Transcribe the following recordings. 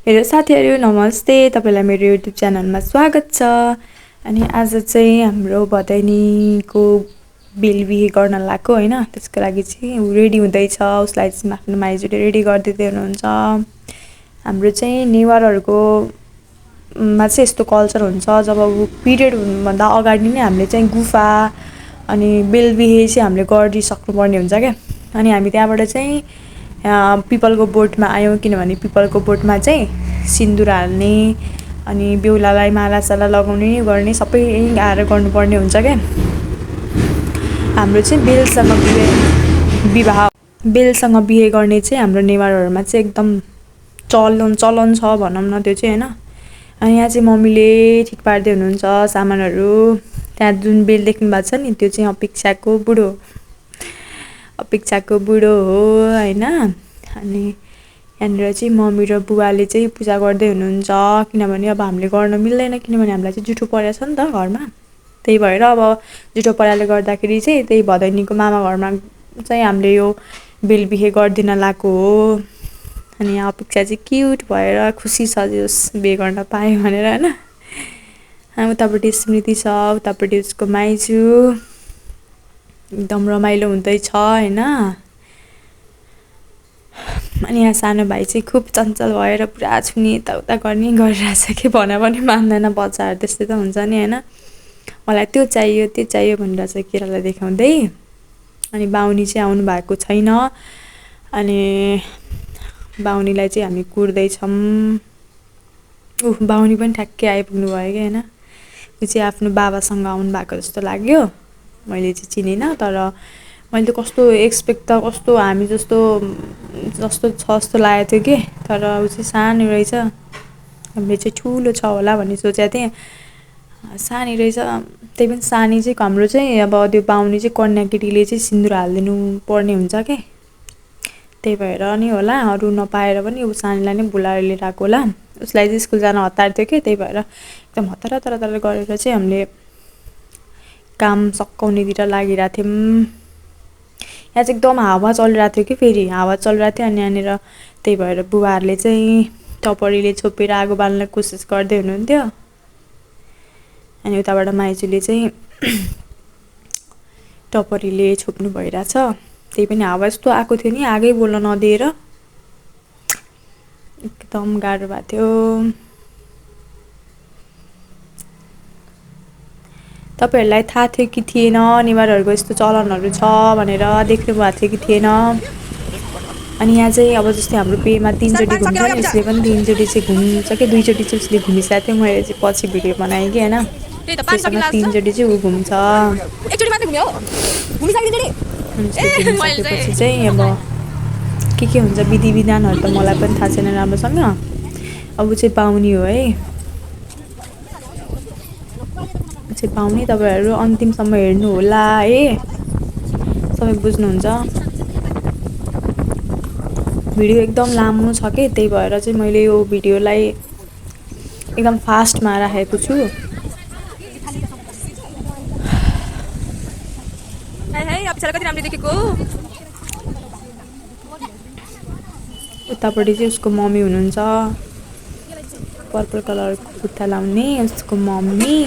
Hello साथीहरू नमस्ते तपाईलाई मेरो युट्युब च्यानलमा स्वागत छ। अनि आज चाहिँ हाम्रो भदैनीको बेलबिहे गर्न लागेको हैन, त्यसको लागि चाहिँ ऊ रेडी हुँदैछ। उसलाई चाहिँ आफ्नो माइजूले रेडी गरिदिँदै हुनुहुन्छ। हाम्रो चाहिँ नेवारहरूको मा चाहिँ यस्तो कल्चर हुन्छ, जब पिरियड हुनुभन्दा अगाडि नै हामीले चाहिँ गुफा अनि बेलबिहे चाहिँ हामीले गरिसक्नुपर्ने हुन्छ क्या। अनि हामी त्यहाँबाट चाहिँ पिपलको बोटमा आयौँ, किनभने पिपलको बोटमा चाहिँ सिन्दुर हाल्ने अनि बेहुलालाई मालासाला लगाउने गर्ने सबै आएर गर्नुपर्ने हुन्छ क्या। हाम्रो चाहिँ बेलसँग बिहे गर्ने चाहिँ हाम्रो नेवारहरूमा चाहिँ एकदम चलन छ भनौँ न त्यो चाहिँ हैन। अनि यहाँ चाहिँ मम्मीले ठिक पार्दै हुनुहुन्छ सामानहरू। त्यहाँ जुन बेल देख्नु भएको छ नि त्यो चाहिँ अपेक्षाको बुढो हो हैन। अनि यहाँनिर चाहिँ मम्मी र बुवाले चाहिँ पूजा गर्दै हुनुहुन्छ, किनभने अब हामीले गर्न मिल्दैन, किनभने हामीलाई चाहिँ जुठो परेको छ नि त घरमा। त्यही भएर अब जुठो परेले गर्दाखेरि चाहिँ त्यही भदैनीको मामा घरमा चाहिँ हामीले यो बेलबिहे गरिदिन लागेको हो। अनि यहाँ अपेक्षा चाहिँ क्युट भएर खुसी छ जस बिहे गर्न पाएँ भनेर हैन। उतापट्टि स्मृति छ, उतापट्टि उसको माइजू, एकदम रमाइलो हुँदैछ हैन। अनि यहाँ सानो भाइ चाहिँ खुब चञ्चल भएर पुरा छुने यताउता गर्ने गरिरहेछ कि भने पनि मान्दैन, बच्चाहरू त्यस्तै त हुन्छ नि हैन। मलाई त्यो चाहियो भनेर चाहिँ केरालाई देखाउँदै। अनि बाहुनी चाहिँ आउनु भएको छैन, अनि बाहुनीलाई चाहिँ हामी कुर्दैछौँ। बाहुनी पनि ठ्याक्कै आइपुग्नु भयो कि हैन। ऊ चाहिँ आफ्नो बाबासँग आउनु भएको जस्तो लाग्यो, मैले चाहिँ चिनिनँ। तर मैले त कस्तो एक्सपेक्ट त कस्तो हामी जस्तो छ जस्तो लागेको थियो कि, तर ऊ चाहिँ सानो रहेछ। हामीले चाहिँ ठुलो छ होला भन्ने सोचेको थिएँ, सानी रहेछ। त्यही पनि सानी चाहिँ हाम्रो चाहिँ अब त्यो बाहुनी चाहिँ कन्या केटीले चाहिँ सिन्दुर हालिदिनु पर्ने हुन्छ क्या। त्यही भएर नि होला, अरू नपाएर पनि ऊ सानीलाई नै बोलाएर लिएर आएको होला। उसलाई चाहिँ स्कुल जान हतार थियो कि, त्यही भएर एकदम हतार गरेर चाहिँ हामीले काम सकाउनेतिर लागिरहेको थियौँ। यहाँ चाहिँ एकदम हावा चलिरहेको थियो कि, फेरि हावा चलिरहेको थियो। अनि यहाँनिर त्यही भएर बुबाहरूले चाहिँ टपरीले छोपेर आगो बाल्न कोसिस गर्दै हुनुहुन्थ्यो। अनि उताबाट माइजूले चाहिँ टपरीले छोप्नु भइरहेछ। त्यही पनि हावा यस्तो आएको थियो नि, आगै बोल्न नदिएर एकदम गाह्रो भएको थियो। तपाईहरूलाई थाहा थियो कि थिएन नेवारहरूको यस्तो चलनहरू छ भनेर, देख्नु भएको थियो कि थिएन? अनि यहाँ चाहिँ अब जस्तै हाम्रो पेमा 3 चोटि घुम्छ नि, उसले पनि 3 चोटि चाहिँ घुम्छ कि, 2 चोटि चाहिँ उसले घुमिसकेको थियो। मैले चाहिँ पछि भिडियो बनाएँ कि हैन, त्यसमा 3 चोटि चाहिँ ऊ घुम्छ। घुमिसकेपछि चाहिँ अब के हुन्छ विधि विधानहरू त मलाई पनि थाहा छैन राम्रोसँग। अब चाहिँ बाहुनी हो है, चाहिँ पाउने। तपाईहरु अन्तिमसम्म हेर्नु होला है, सबै बुझ्नुहुन्छ। भिडियो एकदम लामो छ के, त्यही भएर चाहिँ मैले यो भिडियोलाई एकदम फास्टमा राखेको छु। उतापट्टि चाहिँ उसको मम्मी हुनुहुन्छ, पर्पल कलरको कुर्ता लाउने उसको मम्मी।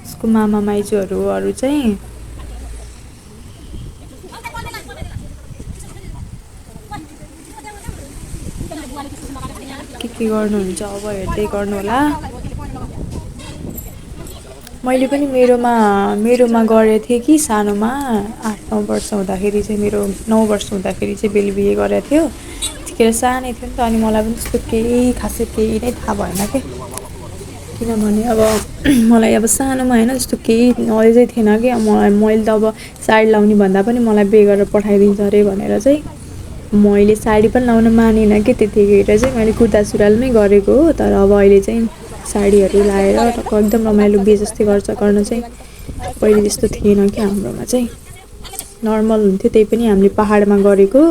उसको मामा माइजूहरू अरू चाहिँ के गर्नुहुन्छ अब हेर्दै गर्नु होला। मैले पनि मेरोमा गरेको थिएँ कि सानोमा 8-9 वर्ष हुँदाखेरि चाहिँ, मेरो 9 वर्ष हुँदाखेरि चाहिँ बेलबिहे गरेको थियो। त्यतिखेर सानै थियो नि त, अनि मलाई पनि त्यस्तो केही खासै केही नै थाहा भएन के, किनभने अब मलाई अब सानोमा हैन त्यस्तो केही नलेजै थिएन कि। मैले त अब साडी लाउने भन्दा पनि मलाई बिहे गरेर पठाइदिन्छ अरे भनेर चाहिँ मैले साडी पनि लाउन मानेन कि। त्यतिखेर चाहिँ मैले कुर्ता सुरुवालमै गरेको हो। तर अब अहिले चाहिँ साडीहरू लाएर एकदम रमाइलो बिहे जस्तै गर्न चाहिँ पहिले त्यस्तो थिएन कि हाम्रोमा चाहिँ, नर्मल हुन्थ्यो। त्यही पनि हामीले पहाडमा गरेको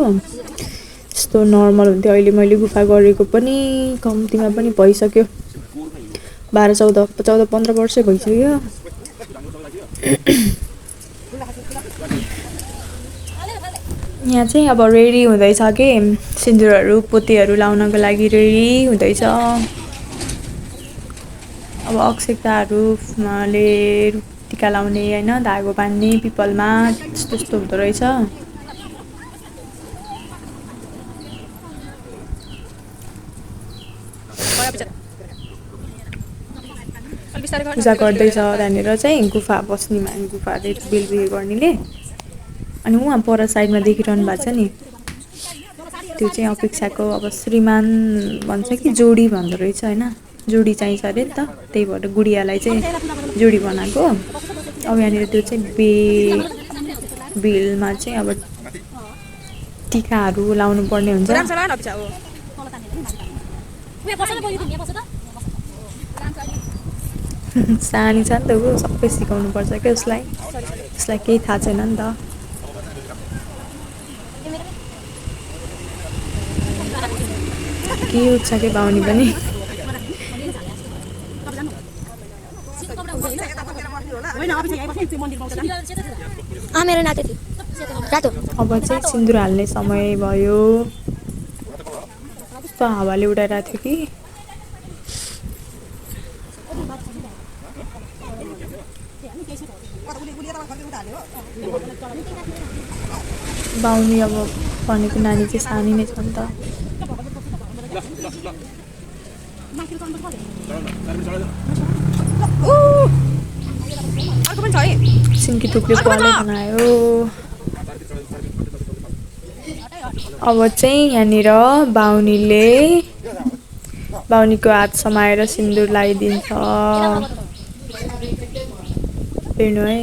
यस्तो नर्मल हुन्थ्यो। अहिले मैले गुफा गरेको पनि कम्तीमा पनि भइसक्यो, 12, 14, 15 वर्ष भइसक्यो। यहाँ चाहिँ अब रेडी हुँदैछ कि सिन्दुरहरू पोतेहरू लाउनको लागि रेडी हुँदैछ। अब अक्षताहरूले टिका लाउने होइन, धागो बान्ने पिपलमा त्यस्तो त्यस्तो हुँदो रहेछ। पूजा गर्दैछ त्यहाँनिर चाहिँ गुफा बस्नेमा, गुफाले बिहे गर्नेले। अनि उहाँ पर साइडमा देखिरहनु भएको छ नि, त्यो चाहिँ अपेक्षाको अब श्रीमान भन्छ कि जोडी भन्दो रहेछ होइन, जोडी चाहिन्छ अरे नि त, त्यही भएर गुडियालाई चाहिँ जोडी बनाएको। अब यहाँनिर त्यो चाहिँ बेलमा चाहिँ अब टिकाहरू लाउनु पर्ने हुन्छ। सानी छ नि त ऊ, सबै सिकाउनु पर्छ क्या उसलाई, उसलाई केही थाहा छैन नि त। क्युट छ कि बाहुनी पनि। अब चाहिँ सिन्दुर हाल्ने समय भयो। कस्तो हावाले उडाइरहेको थियो कि। बाहुनी अब भनेको नानी चाहिँ सानी नै छ नि त। सिन्की टुप्ले पाले बनायो। अब चाहिँ यहाँनिर बाहुनीको हात समाएर सिन्दुर लगाइदिन्छ। हेर्नु है,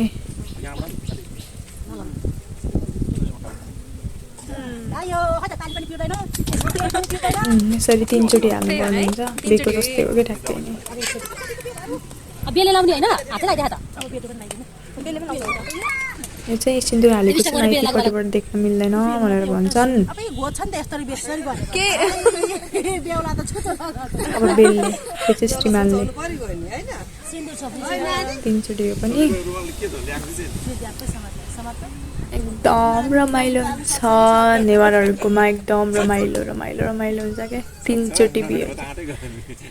यसरी 3 चोटि हाल्नु पर्ने हुन्छ। बेको जस्तै हो कि ठ्याक्कै नि। यो चाहिँ सिन्दुर हालेको चाहिँ माइतीपट्टिबाट देख्न मिल्दैन भनेर भन्छन्। अब बेलले, त्यो चाहिँ श्रीमानले 3 चोटि हो पनि। एकदम रमाइलो हुन्छ नेवारहरूकोमा, एकदम रमाइलो हुन्छ क्या। 3 चोटि बिहे।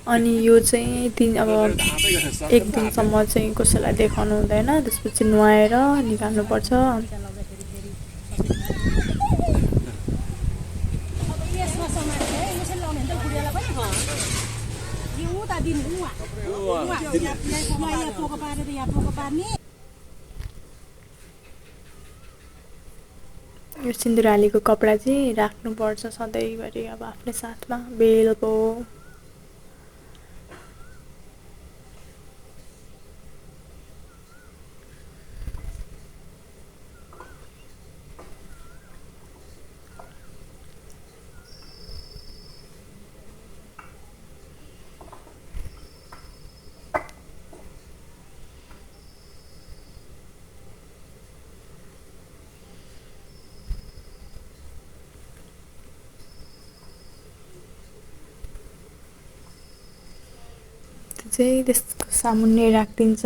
अनि यो चाहिँ अब 1 दिनसम्म चाहिँ कसैलाई देखाउनु हुँदैन, त्यसपछि नुहाएर निकाल्नुपर्छ। यो सिन्दुर हालेको कपडा चाहिँ राख्नुपर्छ सधैँभरि अब आफ्नै साथमा बेलको। चाहिँ त्यसको सामुन्ने राखिदिन्छ।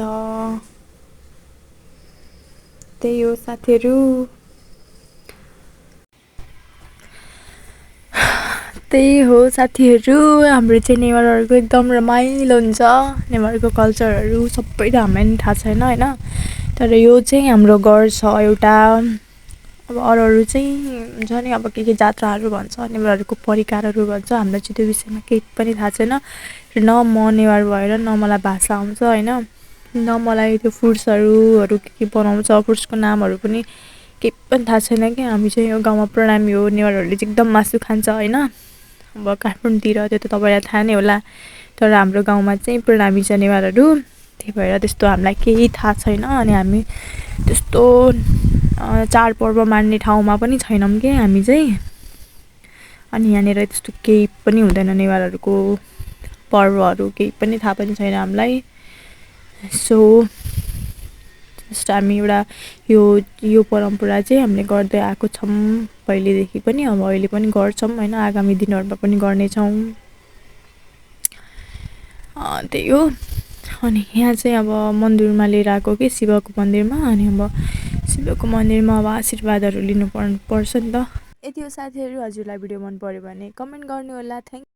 त्यही हो साथीहरू, हाम्रो चाहिँ नेवारहरूको एकदम रमाइलो हुन्छ। नेवारको कल्चरहरू सबै त हामीलाई नि थाहा छैन होइन, तर यो चाहिँ हाम्रो घर छ एउटा। अब अरू चाहिँ हुन्छ नि, अब के जात्राहरू भन्छ, नेवारहरूको परिकारहरू भन्छ, हामीलाई चाहिँ त्यो विषयमा केही पनि थाहा छैन। न म नेवार भएर न मलाई भाषा आउँछ होइन, न मलाई त्यो फ्रुट्सहरू के बनाउँछ, फ्रुट्सको नामहरू पनि केही पनि थाहा छैन कि। हामी चाहिँ यो गाउँमा प्रणामी हो, नेवारहरूले चाहिँ एकदम मासु खान्छ होइन। अब काठमाडौँतिर त्यो त तपाईँलाई थाहा नै होला, तर हाम्रो गाउँमा चाहिँ प्रणामी छ नेवारहरू, त्यही भएर त्यस्तो हामीलाई केही थाहा छैन। अनि हामी त्यस्तो चाडपर्व मान्ने ठाउँमा पनि छैनौँ कि हामी चाहिँ। अनि यहाँनिर त्यस्तो केही पनि हुँदैन, नेवारहरूको पर्वहरू केही पनि थाहा पनि छैन हामीलाई। सो जस्ट हामी एउटा यो परम्परा चाहिँ हामीले गर्दै आएको छौँ पहिलेदेखि पनि, अब अहिले पनि गर्छौँ होइन, आगामी दिनहरूमा पनि गर्नेछौँ। त्यही हो अनि यहाँ चाहिँ अब मन्दिरमा लिएर आएको कि शिवको मन्दिरमा, अनि अब शिवको मन्दिरमा अब आशीर्वादहरू लिनु पर्छ नि त। यति हो साथीहरू, हजुरलाई भिडियो मन पर्यो भने कमेन्ट गर्नु होला। थ्याङ्क